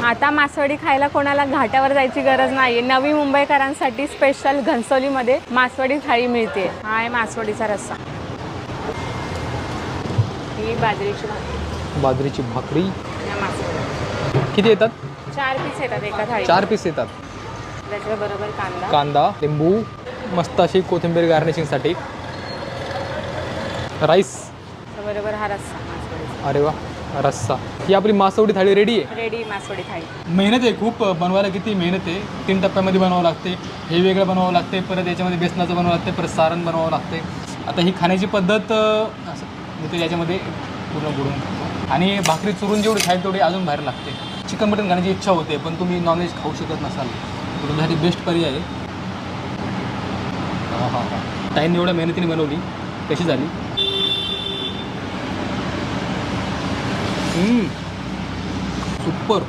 आता मासवडी खायला कोणाला घाटावर जायची गरज नाही. नवी मुंबईकरांसाठी स्पेशल घनसोलीमध्ये मासवडी थाळी मिळते. हा आहे मासवडीचा रस्सा. ही बाजरीची भाकरी. बाजरीची भाकरी. मासवडी किती येतात? 4 पीस येतात एका थाळी. 4 पीस येतात. त्याच्याबरोबर कांदा, लिंबू, मस्त अशी कोथिंबीर गार्निशिंगसाठी. राईस बरोबर हा रस्सा मासवडीचा. अरे वा, रस्सा. ही आपली मासवडी थाळी रेडी आहे. रेडी मासवडी थाळी. मेहनत आहे खूप बनवायला. किती मेहनत आहे. 3 टप्प्यामध्ये बनवावं लागते. हे वेगळं बनवावं लागते, परत याच्यामध्ये बेसनाचं बनवावं लागते, परत सारण बनवावं लागते. आता ही खाण्याची पद्धत असं मी तर याच्यामध्ये पूर्ण बुडून खातो. आणि भाकरी चुरून जेवढी खाईल तेवढी अजून बाहेर लागते. चिकन मटन खाण्याची इच्छा होते, पण तुम्ही नॉनव्हेज खाऊ शकत नसाल तर तुमच्यासाठी बेस्ट पर्याय आहे. हां हां हां. ताईंनी एवढ्या मेहनतीने बनवली, कशी झाली? सुपर.